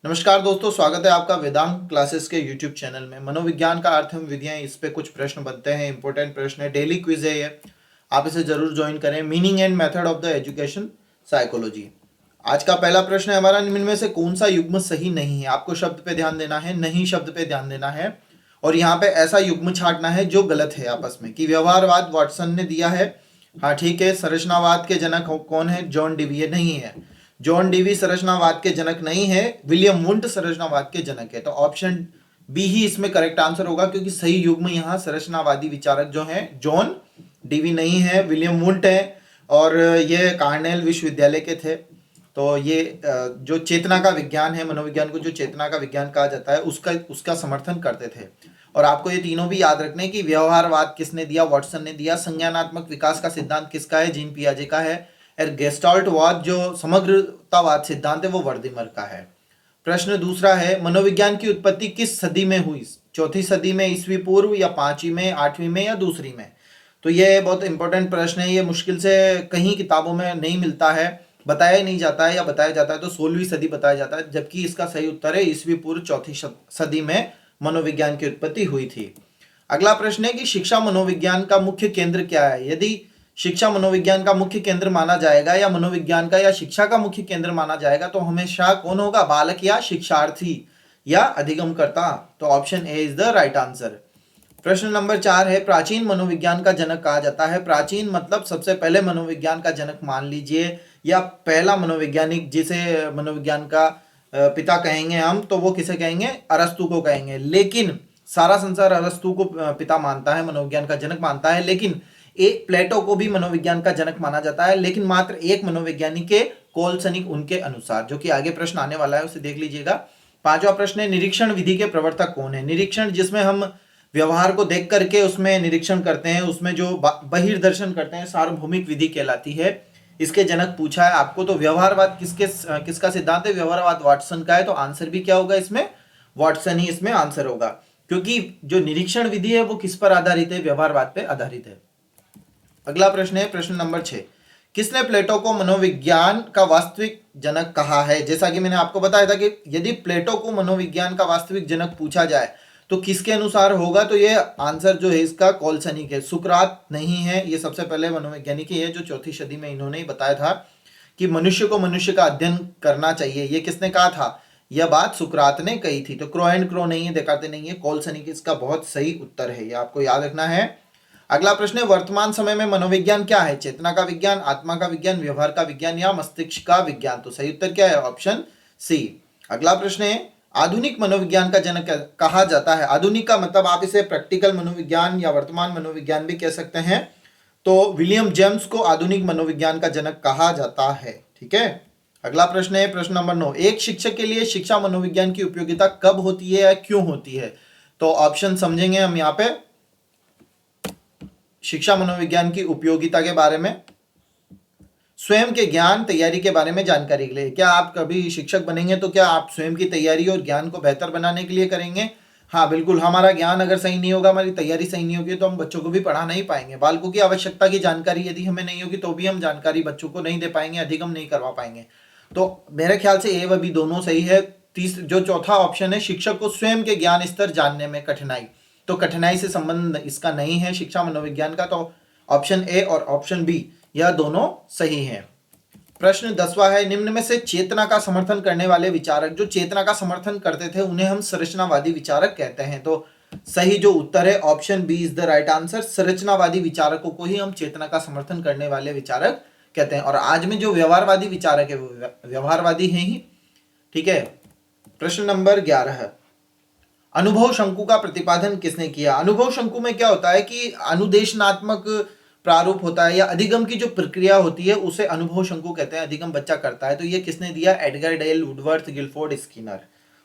नमस्कार दोस्तों, स्वागत है आपका वेदांत क्लासेस के यूट्यूब चैनल में। मनोविज्ञान का अर्थ एवं विधियां, इस पे कुछ प्रश्न बनते हैं, इंपॉर्टेंट प्रश्न है, डेली क्विज है ये, आप इसे जरूर ज्वाइन करें। Meaning and method of the education psychology. आज का पहला प्रश्न है हमारा, निम्न में से कौन सा युग्म सही नहीं है? आपको शब्द पे ध्यान देना है, नहीं शब्द पे ध्यान देना है, और यहाँ पे ऐसा युग्म छांटना है जो गलत है आपस में। कि व्यवहारवाद वाटसन ने दिया है, हाँ ठीक है। संरचनावाद के जनक कौन है? जॉन डीवी नहीं है। जॉन डीवी संरचनावाद के जनक नहीं है, विलियम वुंट संरचनावाद के जनक है। तो ऑप्शन बी ही इसमें करेक्ट आंसर होगा, क्योंकि सही युग्म यहाँ संरचनावादी विचारक जो है जॉन डीवी नहीं है, विलियम वुंट है, और ये कार्नेल विश्वविद्यालय के थे। तो ये जो चेतना का विज्ञान है, मनोविज्ञान को जो चेतना का विज्ञान कहा जाता है, उसका समर्थन करते थे। और आपको ये तीनों भी याद रखने कि व्यवहारवाद किसने दिया? वाटसन ने दिया। संज्ञानात्मक विकास का सिद्धांत किसका है? जीन पियाजे का है। और गेस्टाल्टवाद जो समग्रतावाद सिद्धांत है वो वर्दीमर का है। प्रश्न दूसरा है, मनोविज्ञान की उत्पत्ति किस सदी में हुई? चौथी सदी में ईस्वी पूर्व, या पांचवी में, आठवीं में, या दूसरी में? तो ये बहुत इंपॉर्टेंट प्रश्न है। ये मुश्किल से कहीं किताबों में नहीं मिलता है, बताया ही नहीं जाता है, या बताया जाता है तो 16वीं सदी बताया जाता है, जबकि इसका सही उत्तर है ईस्वी पूर्व चौथी सदी में मनोविज्ञान की उत्पत्ति हुई थी। अगला प्रश्न है कि शिक्षा मनोविज्ञान का मुख्य केंद्र क्या है? यदि शिक्षा मनोविज्ञान का मुख्य केंद्र माना जाएगा, या मनोविज्ञान का या शिक्षा का मुख्य केंद्र माना जाएगा, तो हमेशा कौन होगा? बालक या शिक्षार्थी या अधिगमकर्ता। तो option A is the right answer. प्रश्न नंबर 4 है, प्राचीन मनोविज्ञान का जनक कहा जाता है। प्राचीन मतलब सबसे पहले मनोविज्ञान का जनक मान लीजिए, या पहला मनोवैज्ञानिक जिसे मनोविज्ञान का पिता कहेंगे हम, तो वो किसे कहेंगे? अरस्तु को कहेंगे। लेकिन सारा संसार अरस्तु को पिता मानता है, मनोविज्ञान का जनक मानता है, लेकिन एक प्लेटो को भी मनोविज्ञान का जनक माना जाता है, लेकिन मात्र एक मनोवैज्ञानिक है, कोलसनिक, उनके अनुसार, जो कि आगे प्रश्न आने वाला है, उसे देख लीजिएगा। पांचवा प्रश्न है, निरीक्षण विधि के प्रवर्तक कौन है? निरीक्षण जिसमें हम व्यवहार को देख करके उसमें निरीक्षण करते हैं, उसमें जो बहिर्दर्शन करते हैं, सार्वभौमिक विधि कहलाती है। इसके जनक पूछा है आपको, तो व्यवहारवाद किसका सिद्धांत है? व्यवहारवाद वाटसन का है। तो आंसर भी क्या होगा इसमें? वाटसन ही इसमें आंसर होगा, क्योंकि जो निरीक्षण विधि है वो किस पर आधारित है? व्यवहारवाद पे आधारित है। अगला प्रश्न है, प्रश्न नंबर 6, किसने प्लेटो को मनोविज्ञान का वास्तविक जनक कहा है? जैसा कि मैंने आपको बताया था कि यदि प्लेटो को मनोविज्ञान का वास्तविक जनक पूछा जाए तो किसके अनुसार होगा? तो ये आंसर जो है इसका कोलसनिक है, सुकरात नहीं है। ये सबसे पहले मनोवैज्ञानिक है जो चौथी सदी में इन्होंने ही बताया था कि मनुष्य को मनुष्य का अध्ययन करना चाहिए। ये किसने कहा था? यह बात सुकरात ने कही थी। तो क्रो एंड क्रो नहीं है, देखाते नहीं है, कोलसनिक इसका बहुत सही उत्तर है, ये आपको याद रखना है। अगला प्रश्न है, वर्तमान समय में मनोविज्ञान क्या है? चेतना का विज्ञान, आत्मा का विज्ञान, व्यवहार का विज्ञान, या मस्तिष्क का विज्ञान? तो सही उत्तर क्या है? Option C. अगला प्रश्न है, आधुनिक मनोविज्ञान का जनक कहा जाता है। आधुनिक का मतलब आप इसे प्रैक्टिकल मनोविज्ञान या वर्तमान मनोविज्ञान भी कह सकते हैं। तो विलियम जेम्स को आधुनिक मनोविज्ञान का जनक कहा जाता है। ठीक है। अगला प्रश्न है, प्रश्न नंबर 9, एक शिक्षक के लिए शिक्षा मनोविज्ञान की उपयोगिता कब होती है या क्यों होती है? तो ऑप्शन समझेंगे हम यहाँ पे। शिक्षा मनोविज्ञान की उपयोगिता के बारे में, स्वयं के ज्ञान तैयारी के बारे में जानकारी के लिए। क्या आप कभी शिक्षक बनेंगे तो क्या आप स्वयं की तैयारी और ज्ञान को बेहतर बनाने के लिए करेंगे? हाँ बिल्कुल। हमारा ज्ञान अगर सही नहीं होगा, हमारी तैयारी सही नहीं होगी, तो हम बच्चों को भी पढ़ा नहीं पाएंगे। बालकों की आवश्यकता की जानकारी यदि हमें नहीं होगी तो भी हम जानकारी बच्चों को नहीं दे पाएंगे, अधिगम नहीं करवा पाएंगे। तो मेरे ख्याल से ए व बी दोनों सही है। जो चौथा ऑप्शन है, शिक्षक को स्वयं के ज्ञान स्तर जानने में कठिनाई, तो कठिनाई से संबंध इसका नहीं है शिक्षा मनोविज्ञान का। तो ऑप्शन ए और ऑप्शन बी यह दोनों सही हैं। प्रश्न 10वां है, निम्न में से चेतना का समर्थन करने वाले विचारक, जो चेतना का समर्थन करते थे उन्हें हम संरचनावादी विचारक कहते हैं। तो सही जो उत्तर है option B is the right answer. संरचनावादी विचारकों को ही हम चेतना का समर्थन करने वाले विचारक कहते हैं। और आज में जो व्यवहारवादी विचारक है वो व्यवहारवादी है ही। ठीक है। प्रश्न नंबर 11 है, अनुभव शंकु का प्रतिपादन किसने किया? अनुभव शंकु में क्या होता है कि अनुदेशनात्मक प्रारूप होता है, या अधिगम की जो प्रक्रिया होती है उसे अनुभव शंकु कहते हैं। अधिगम बच्चा करता है। तो ये किसने दिया? Edgar Dale, Woodworth, Guilford, Skinner.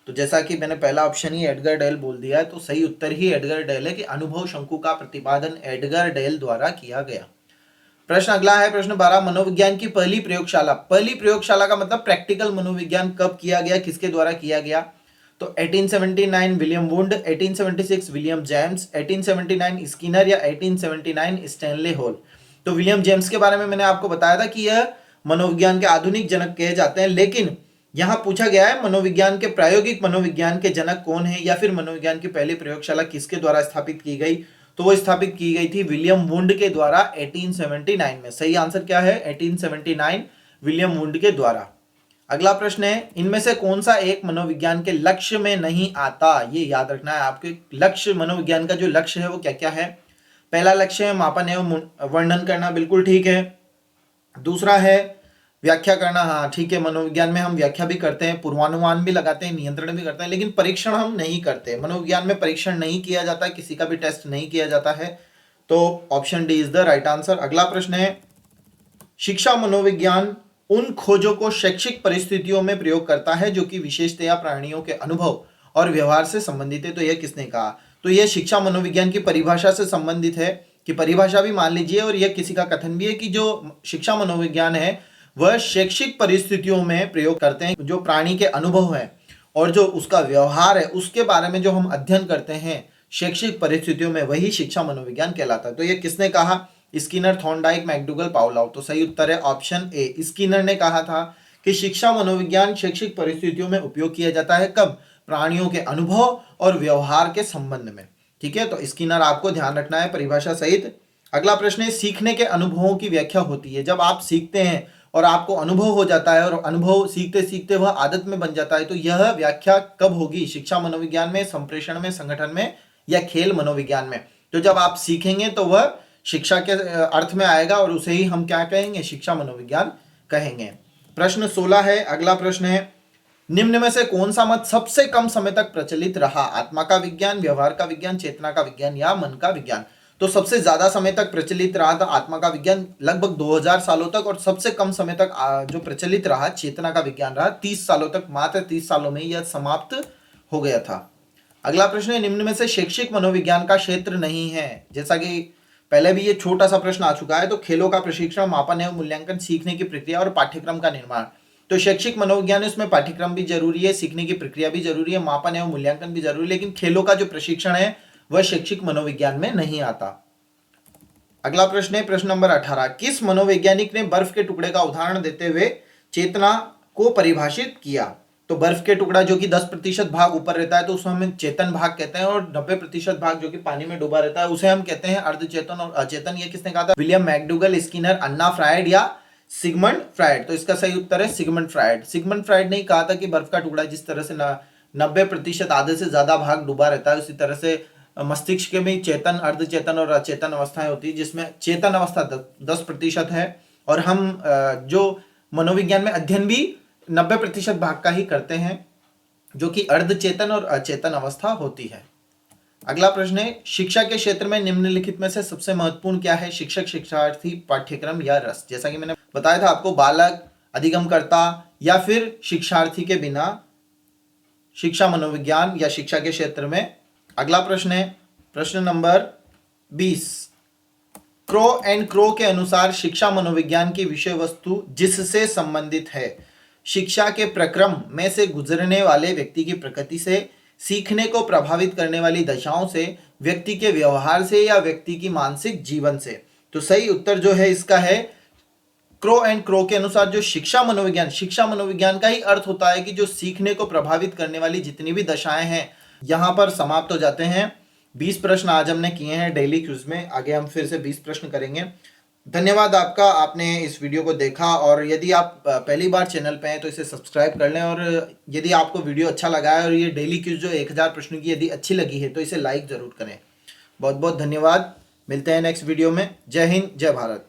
तो जैसा कि मैंने पहला ऑप्शन ही एडगर डेल बोल दिया है, तो सही उत्तर ही एडगर डेल है कि अनुभव शंकु का प्रतिपादन एडगर डेल द्वारा किया गया। प्रश्न अगला है, प्रश्न 12, मनोविज्ञान की पहली प्रयोगशाला। पहली प्रयोगशाला का मतलब प्रैक्टिकल मनोविज्ञान कब किया गया, किसके द्वारा किया गया? तो 1879 William wound, 1876 William James, 1879 Skinner, या 1879 स्टैनले हॉल। तो विलियम जेम्स के बारे में मैंने आपको बताया था कि यह मनोविज्ञान के आधुनिक जनक कहे जाते हैं, लेकिन यहाँ पूछा गया है मनोविज्ञान के प्रायोगिक मनोविज्ञान के जनक कौन है, या फिर मनोविज्ञान की पहली प्रयोगशाला किसके द्वारा स्थापित की गई, तो वो स्थापित की गई थी विलियम वुंड के द्वारा 1879 में। सही आंसर क्या है? 1879 विलियम वुंड के द्वारा। अगला प्रश्न है, इनमें से कौन सा एक मनोविज्ञान के लक्ष्य में नहीं आता? ये याद रखना है आपके लक्ष्य, मनोविज्ञान का जो लक्ष्य है वो क्या क्या है। पहला लक्ष्य है मापन एवं वर्णन करना, बिल्कुल ठीक है। दूसरा है व्याख्या करना, हाँ ठीक है, मनोविज्ञान में हम व्याख्या भी करते हैं, पूर्वानुमान भी लगाते हैं, नियंत्रण भी करते हैं, लेकिन परीक्षण हम नहीं करते। मनोविज्ञान में परीक्षण नहीं किया जाता, किसी का भी टेस्ट नहीं किया जाता है, तो option D is the right answer. अगला प्रश्न है, शिक्षा मनोविज्ञान उन खोजों को शैक्षिक परिस्थितियों में प्रयोग करता है जो कि विशेषतया प्राणियों के अनुभव और व्यवहार से संबंधित है। तो यह किसने कहा? तो यह शिक्षा मनोविज्ञान की परिभाषा से संबंधित है, कि परिभाषा भी मान लीजिए, और यह किसी का कथन भी है कि जो शिक्षा मनोविज्ञान है वह शैक्षिक परिस्थितियों में प्रयोग करते हैं। जो प्राणी के अनुभव है और जो उसका व्यवहार है उसके बारे में जो हम अध्ययन करते हैं शैक्षिक परिस्थितियों में, वही शिक्षा मनोविज्ञान कहलाता है। तो यह किसने कहा? Skinner, Thorndike, McDougall, Pavlov. तो सही उत्तर है ऑप्शन ए। स्किनर ने कहा था कि शिक्षा मनोविज्ञान शैक्षिक परिस्थितियों में उपयोग किया जाता है, कब? प्राणियों के अनुभव और व्यवहार के संबंध में। ठीक है, तो स्किनर आपको ध्यान रखना है परिभाषा सहित। अगला प्रश्न है, सीखने के अनुभवों की व्याख्या होती है। जब आप सीखते हैं और आपको अनुभव हो जाता है और अनुभव सीखते सीखते वह आदत में बन जाता है, तो यह व्याख्या कब होगी? शिक्षा मनोविज्ञान में, संप्रेषण में, संगठन में, या खेल मनोविज्ञान में? तो जब आप सीखेंगे तो वह शिक्षा के अर्थ में आएगा और उसे ही हम क्या कहेंगे? शिक्षा मनोविज्ञान कहेंगे। प्रश्न 16 है, अगला प्रश्न है, निम्न में से कौन सा मत सबसे कम समय तक प्रचलित रहा? आत्मा का विज्ञान, व्यवहार का विज्ञान, चेतना का विज्ञान, या मन का विज्ञान? तो सबसे ज्यादा समय तक प्रचलित रहा था आत्मा का विज्ञान, लगभग 2000 सालों तक, और सबसे कम समय तक जो प्रचलित रहा चेतना का विज्ञान रहा 30 सालों तक। मात्र 30 सालों में यह समाप्त हो गया था। अगला प्रश्न है, निम्न में से शैक्षिक मनोविज्ञान का क्षेत्र नहीं है। जैसा कि पहले भी ये छोटा सा प्रश्न आ चुका है, तो खेलों का प्रशिक्षण, मापन एवं मूल्यांकन, सीखने की प्रक्रिया और पाठ्यक्रम का निर्माण। तो शैक्षिक मनोविज्ञान है, उसमें पाठ्यक्रम भी जरूरी है, सीखने की प्रक्रिया भी जरूरी है, मापन एवं मूल्यांकन भी जरूरी है, लेकिन खेलों का जो प्रशिक्षण है वह शैक्षिक मनोविज्ञान में नहीं आता। अगला प्रश्न है, प्रश्न नंबर 18, किस मनोवैज्ञानिक ने बर्फ के टुकड़े का उदाहरण देते हुए चेतना को परिभाषित किया? तो बर्फ के टुकड़ा जो कि 10% भाग ऊपर रहता है तो उसमें हम चेतन भाग कहते हैं, और 90% भाग जो कि पानी में डूबा रहता है उसे हम कहते हैं अर्धचेतन और अचेतन। ये किसने कहा था? विलियम मैकडूगल, स्किनर, अन्ना फ्रायड, या सिगमंड फ्रायड? तो इसका सही उत्तर है सिगमंड फ्रायड। सिगमंड फ्रायड ने कहा था कि बर्फ का टुकड़ा जिस तरह से 90% आधे से ज्यादा भाग डूबा रहता है, उसी तरह से मस्तिष्क के में चेतन, अर्धचेतन और अचेतन अवस्थाएं होती है, जिसमें चेतन अवस्था 10% है, और हम जो मनोविज्ञान में अध्ययन भी 90% भाग का ही करते हैं, जो कि अर्धचेतन और अचेतन अवस्था होती है। अगला प्रश्न है, शिक्षा के क्षेत्र में निम्नलिखित में से सबसे महत्वपूर्ण क्या है? शिक्षक, शिक्षार्थी, पाठ्यक्रम, या रस? जैसा कि मैंने बताया था आपको, बालक, अधिगमकर्ता, या फिर शिक्षार्थी के बिना शिक्षा मनोविज्ञान या शिक्षा के क्षेत्र में। अगला प्रश्न है, प्रश्न नंबर 20, क्रो एंड क्रो के अनुसार शिक्षा मनोविज्ञान की विषय वस्तु जिससे संबंधित है शिक्षा के प्रक्रम में से गुजरने वाले व्यक्ति की प्रकृति से, सीखने को प्रभावित करने वाली दशाओं से, व्यक्ति के व्यवहार से, या व्यक्ति की मानसिक जीवन से? तो सही उत्तर जो है इसका है क्रो एंड क्रो के अनुसार जो शिक्षा मनोविज्ञान का ही अर्थ होता है कि जो सीखने को प्रभावित करने वाली जितनी भी दशाएं हैं। यहां पर समाप्त हो जाते हैं। 20 प्रश्न आज हमने किए हैं डेली क्विज में, आगे हम फिर से 20 प्रश्न करेंगे। धन्यवाद आपका, आपने इस वीडियो को देखा, और यदि आप पहली बार चैनल पे हैं तो इसे सब्सक्राइब कर लें, और यदि आपको वीडियो अच्छा लगा है और ये डेली क्विज जो 1000 प्रश्नों की यदि अच्छी लगी है तो इसे लाइक जरूर करें। बहुत बहुत धन्यवाद, मिलते हैं नेक्स्ट वीडियो में। जय हिंद, जय भारत।